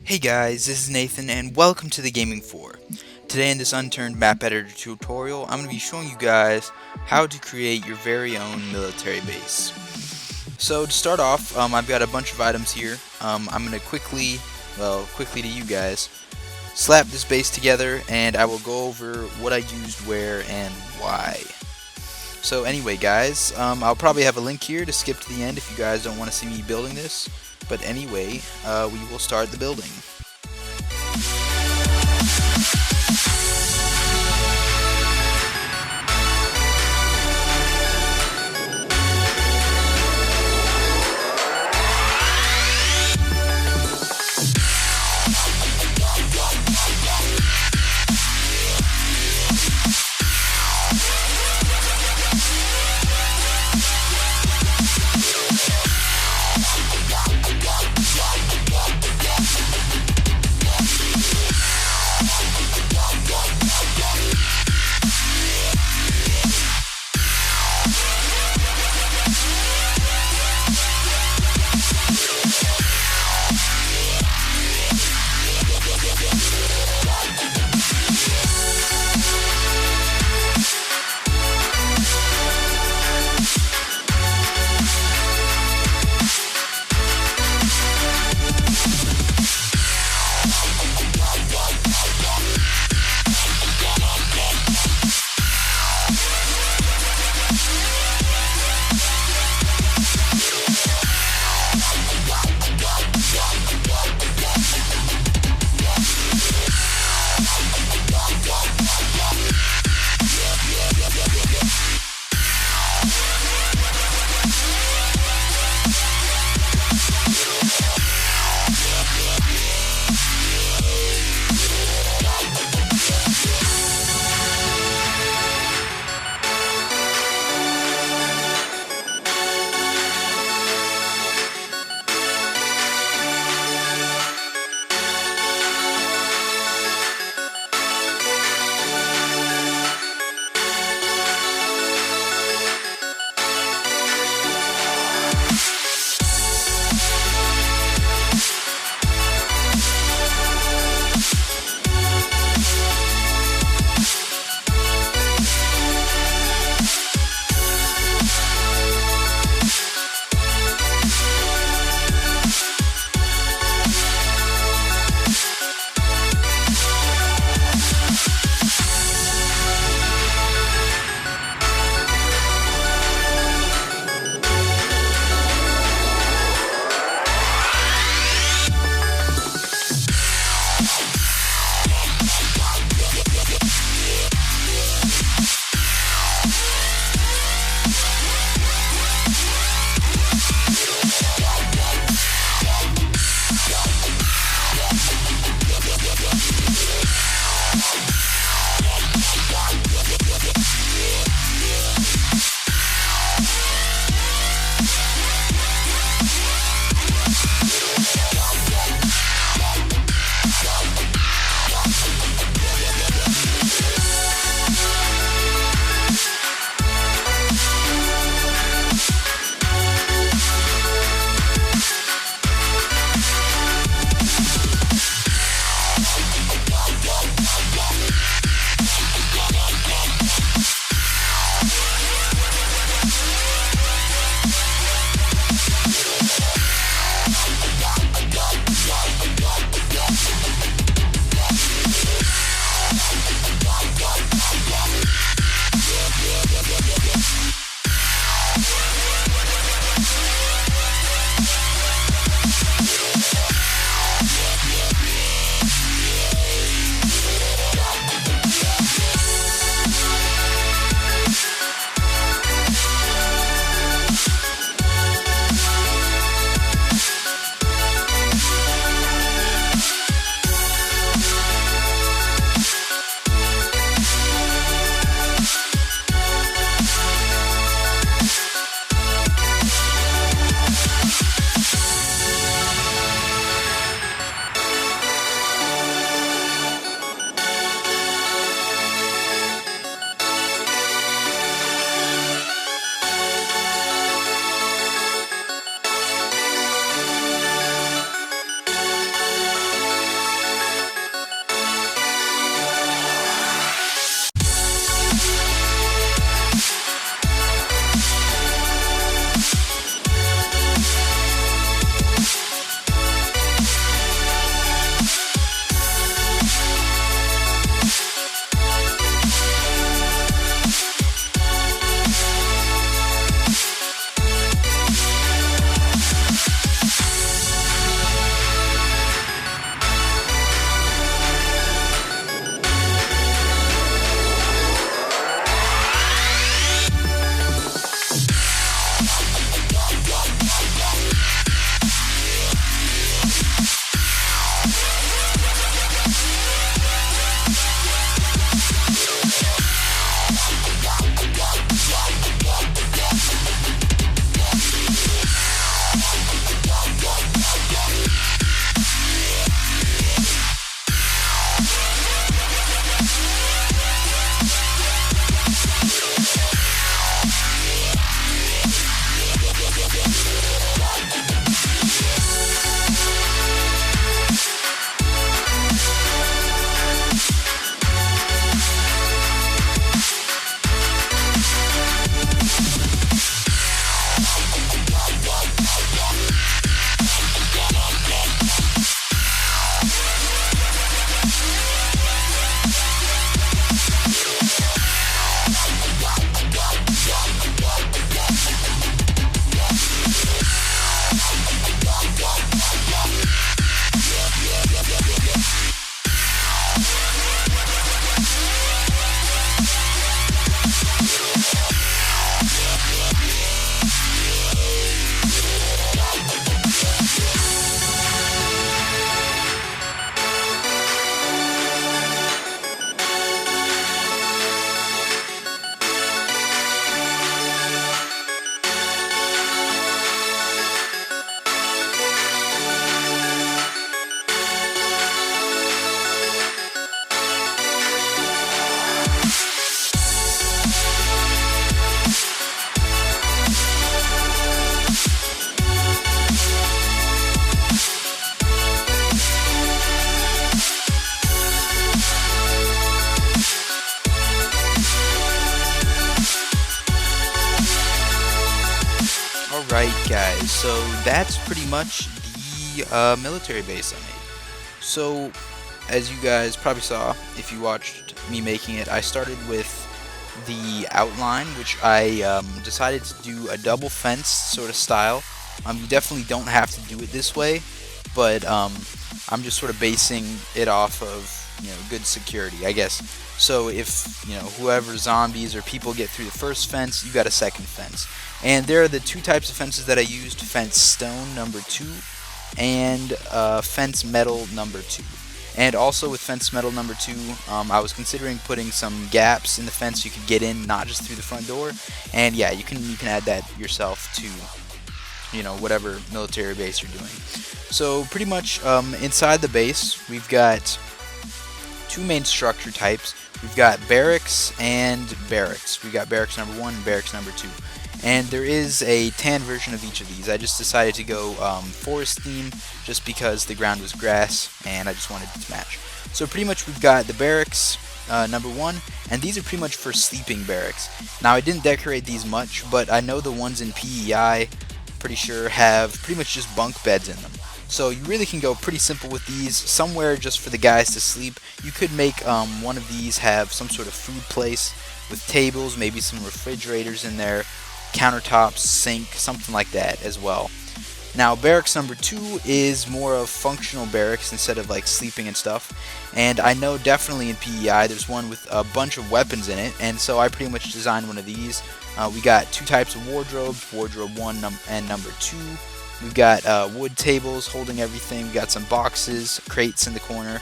Hey guys, this is Nathan and welcome to the Gaming 4. Today in this Unturned Map Editor tutorial, I'm going to be showing you guys how to create your very own military base. So to start off, I've got a bunch of items here. I'm going to quickly to you guys, slap this base together and I will go over what I used where and why. So anyway guys, I'll probably have a link here to skip to the end if you guys don't want to see me building this. But anyway, we will start the building. Alright guys, so that's pretty much the military base I made. So, as you guys probably saw, if you watched me making it, I started with the outline, which I decided to do a double fence sort of style. You definitely don't have to do it this way, but I'm just sort of basing it off of, good security, I guess. So if, whoever zombies or people get through the first fence, you got a second fence. And there are the two types of fences that I used: fence stone number 2 and fence metal number 2. And also with fence metal number 2, I was considering putting some gaps in the fence so you could get in, not just through the front door. And yeah, you can add that yourself to, whatever military base you're doing. So pretty much inside the base, we've got two main structure types. We've got barracks and barracks. We've got barracks number 1 and barracks number 2. And there is a tan version of each of these. I just decided to go forest theme just because the ground was grass and I just wanted it to match. So pretty much we've got the barracks number 1, and these are pretty much for sleeping barracks. Now I didn't decorate these much, but I know the ones in PEI, pretty sure, have pretty much just bunk beds in them. So you really can go pretty simple with these, somewhere just for the guys to sleep. You could make one of these have some sort of food place with tables, maybe some refrigerators in there, countertops, sink, something like that as well. Now barracks number 2 is more of functional barracks instead of like sleeping and stuff. And I know definitely in PEI there's one with a bunch of weapons in it, and so I pretty much designed one of these. We got two types of wardrobes, wardrobe 1 and number 2. We've got wood tables holding everything. We got some boxes, crates in the corner,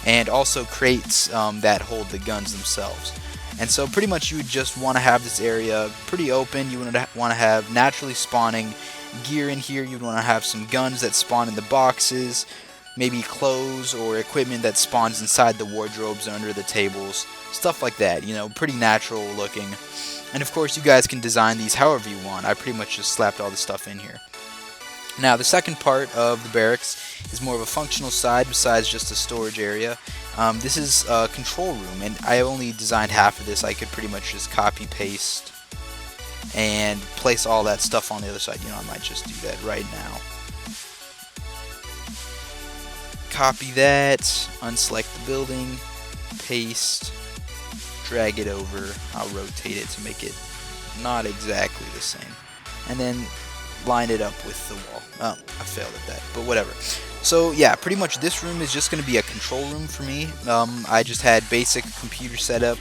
and also crates that hold the guns themselves. And so pretty much you would just want to have this area pretty open. You would want to have naturally spawning gear in here. You'd want to have some guns that spawn in the boxes, maybe clothes or equipment that spawns inside the wardrobes under the tables, stuff like that, pretty natural looking. And of course you guys can design these however you want. I pretty much just slapped all the stuff in here. Now the second part of the barracks is more of a functional side besides just a storage area. This is a control room, and I only designed half of this. I could pretty much just copy paste and place all that stuff on the other side. I might just do that right now. Copy that, unselect the building, paste, drag it over. I'll rotate it to make it not exactly the same, and then line it up with the wall. Oh, I failed at that, but whatever. So yeah, pretty much this room is just going to be a control room for me. I just had basic computer setup,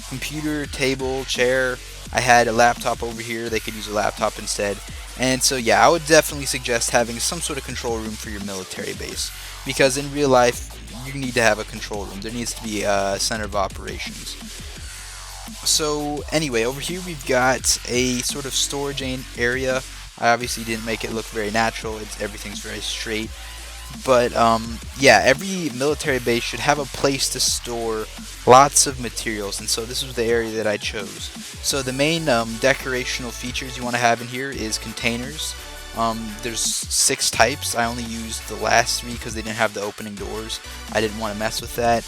computer, table, chair. I had a laptop over here. They could use a laptop instead. And so yeah, I would definitely suggest having some sort of control room for your military base, because in real life you need to have a control room. There needs to be a center of operations. So anyway, over here we've got a sort of storage area. I obviously didn't make it look very natural. Everything's very straight. But yeah, every military base should have a place to store lots of materials, and so this was the area that I chose. So the main decorational features you want to have in here is containers. There's 6 types. I only used the last 3 because they didn't have the opening doors. I didn't want to mess with that.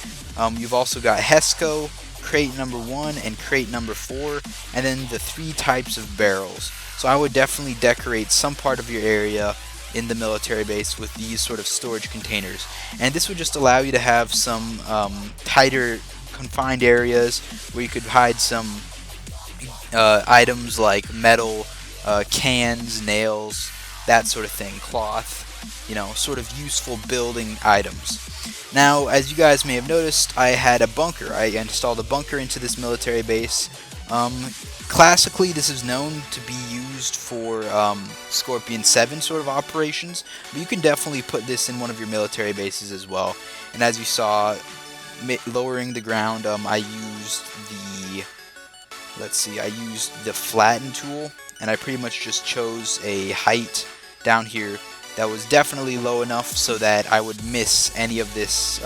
You've also got HESCO, crate number 1, and crate number 4, and then the 3 types of barrels. So I would definitely decorate some part of your area in the military base with these sort of storage containers. And this would just allow you to have some tighter, confined areas where you could hide some items like metal, cans, nails, that sort of thing, cloth, sort of useful building items. Now, as you guys may have noticed, I had a bunker. I installed a bunker into this military base. Classically, this is known to be used for Scorpion 7 sort of operations, but you can definitely put this in one of your military bases as well. And as you saw, lowering the ground, I used the flatten tool, and I pretty much just chose a height down here that was definitely low enough so that I would miss any of this.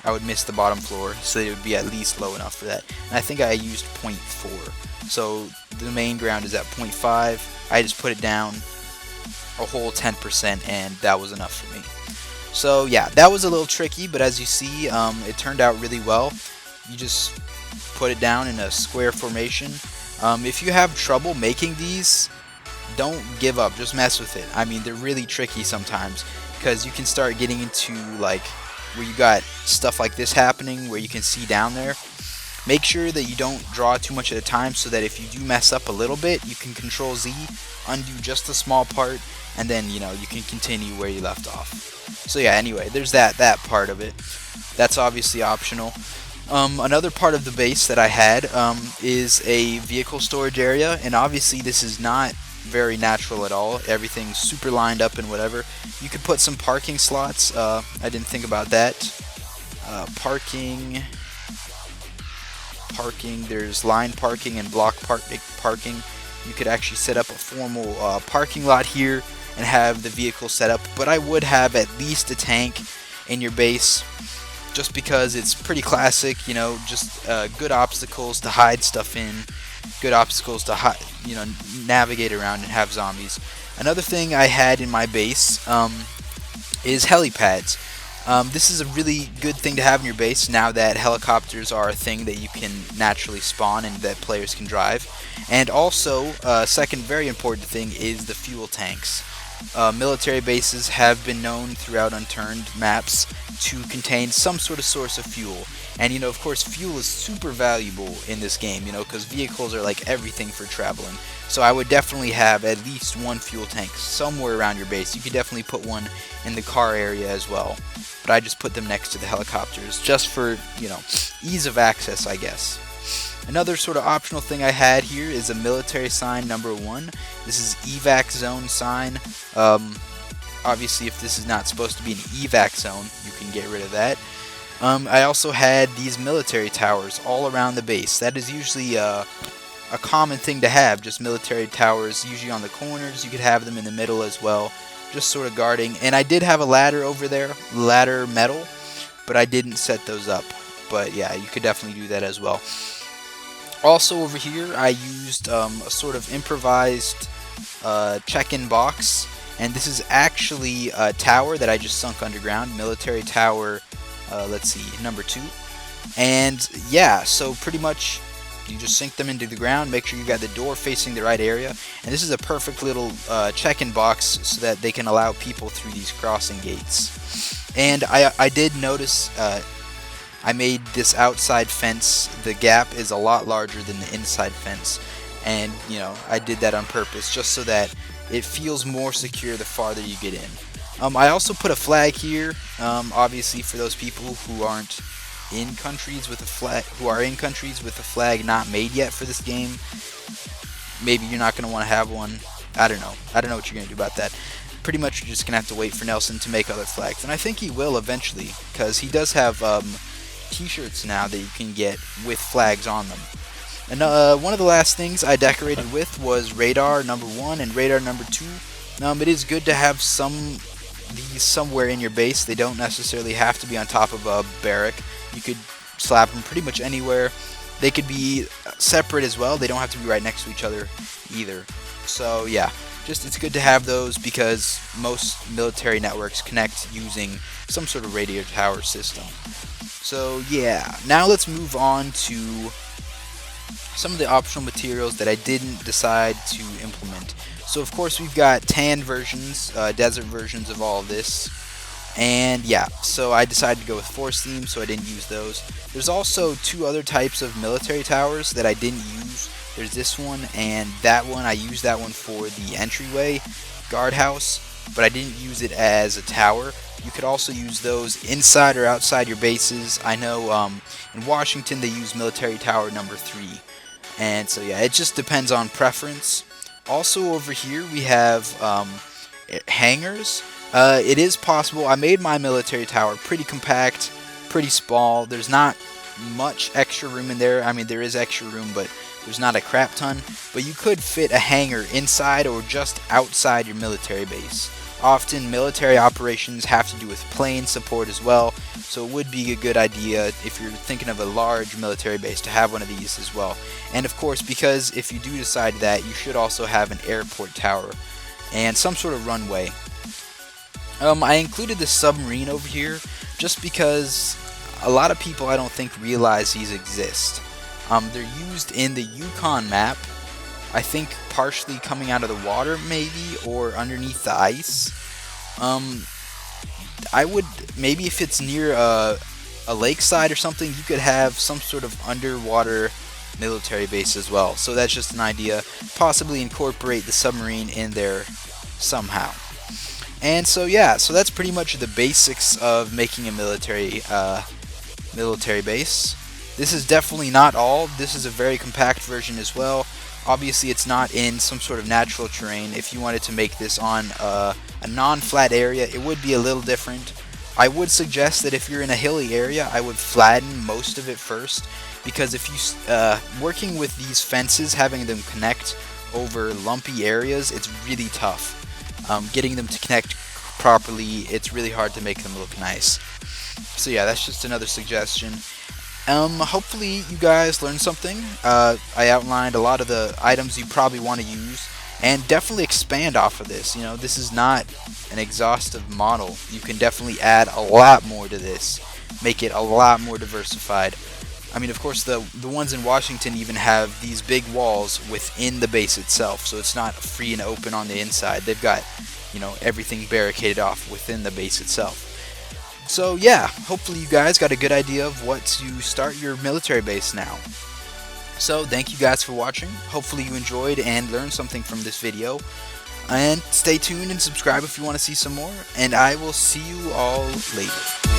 I would miss the bottom floor, so it would be at least low enough for that. And I think I used 0.4. So the main ground is at 0.5. I just put it down a whole 10%, and that was enough for me. So yeah, that was a little tricky, but as you see, it turned out really well. You just put it down in a square formation. If you have trouble making these, don't give up. Just mess with it. I mean, they're really tricky sometimes because you can start getting into like where you got stuff like this happening where you can see down there. Make sure that you don't draw too much at a time so that if you do mess up a little bit, you can control Z, undo just a small part, and then, you know, you can continue where you left off. So yeah, anyway, there's that part of it. That's obviously optional. Another part of the base that I had is a vehicle storage area, and obviously this is not very natural at all. Everything's super lined up and whatever. You could put some parking slots. I didn't think about that. Parking, there's line parking and block parking. You could actually set up a formal parking lot here and have the vehicle set up, but I would have at least a tank in your base just because it's pretty classic, you know, just good obstacles to hide stuff in, good obstacles to navigate around and have zombies. Another thing I had in my base is helipads. This is a really good thing to have in your base now that helicopters are a thing that you can naturally spawn and that players can drive. And also, second very important thing is the fuel tanks. Military bases have been known throughout Unturned maps to contain some sort of source of fuel. And, you know, of course, fuel is super valuable in this game, you know, because vehicles are like everything for traveling. So I would definitely have at least one fuel tank somewhere around your base. You could definitely put one in the car area as well. But I just put them next to the helicopters just for, you know, ease of access, I guess. Another sort of optional thing I had here is a military sign number 1. This is evac zone sign. Obviously, if this is not supposed to be an evac zone, you can get rid of that. I also had these military towers all around the base. That is usually a common thing to have, just military towers, usually on the corners. You could have them in the middle as well, just sort of guarding. And I did have a ladder over there, ladder metal, but I didn't set those up. But yeah, you could definitely do that as well. Also over here, I used a sort of improvised check-in box, and this is actually a tower that I just sunk underground, military tower, let's see, number 2. And yeah, so pretty much you just sink them into the ground, make sure you got the door facing the right area, and this is a perfect little check-in box so that they can allow people through these crossing gates. And I did notice I made this outside fence, the gap is a lot larger than the inside fence, and you know, I did that on purpose just so that it feels more secure the farther you get in. I also put a flag here, obviously for those people who aren't in countries with a flag, who are in countries with a flag not made yet for this game. Maybe you're not going to want to have one. I don't know what you're going to do about that. Pretty much you're just going to have to wait for Nelson to make other flags, and I think he will eventually, because he does have t-shirts now that you can get with flags on them. And one of the last things I decorated with was radar number 1 and radar number 2. It is good to have these somewhere in your base. They don't necessarily have to be on top of a barrack. You could slap them pretty much anywhere. They could be separate as well. They don't have to be right next to each other either. So yeah, just it's good to have those because most military networks connect using some sort of radio tower system. So yeah, now let's move on to some of the optional materials that I didn't decide to implement. So of course we've got tan versions, desert versions of all of this. And yeah, so I decided to go with force theme, so I didn't use those. There's also 2 other types of military towers that I didn't use. There's this one and that one. I used that one for the entryway guardhouse, but I didn't use it as a tower. You could also use those inside or outside your bases. I know in Washington they use military tower number 3. And so yeah, it just depends on preference. Also over here we have hangars. It is possible. I made my military tower pretty compact, pretty small. There's not much extra room in there. I mean, there is extra room, but there's not a crap ton. But you could fit a hangar inside or just outside your military base. Often military operations have to do with plane support as well, so it would be a good idea if you're thinking of a large military base to have one of these as well. And of course, because if you do decide that, you should also have an airport tower and some sort of runway. I included the submarine over here just because a lot of people I don't think realize these exist. They're used in the Yukon map. I think partially coming out of the water maybe, or underneath the ice. I would, maybe if it's near a lakeside or something, you could have some sort of underwater military base as well. So that's just an idea. Possibly incorporate the submarine in there somehow. And so yeah, so that's pretty much the basics of making a military base. This is definitely not all. This is a very compact version as well. Obviously, it's not in some sort of natural terrain. If you wanted to make this on a non-flat area, it would be a little different. I would suggest that if you're in a hilly area, I would flatten most of it first, because if you working with these fences, having them connect over lumpy areas, it's really tough. Getting them to connect properly, it's really hard to make them look nice. So yeah, that's just another suggestion. Hopefully you guys learned something. I outlined a lot of the items you probably want to use, and definitely expand off of this. You know, this is not an exhaustive model. You can definitely add a lot more to this, make it a lot more diversified. I mean, of course, the ones in Washington even have these big walls within the base itself, so it's not free and open on the inside. They've got, you know, everything barricaded off within the base itself. So yeah, hopefully you guys got a good idea of what to start your military base now. So thank you guys for watching. Hopefully you enjoyed and learned something from this video. And stay tuned and subscribe if you want to see some more. And I will see you all later.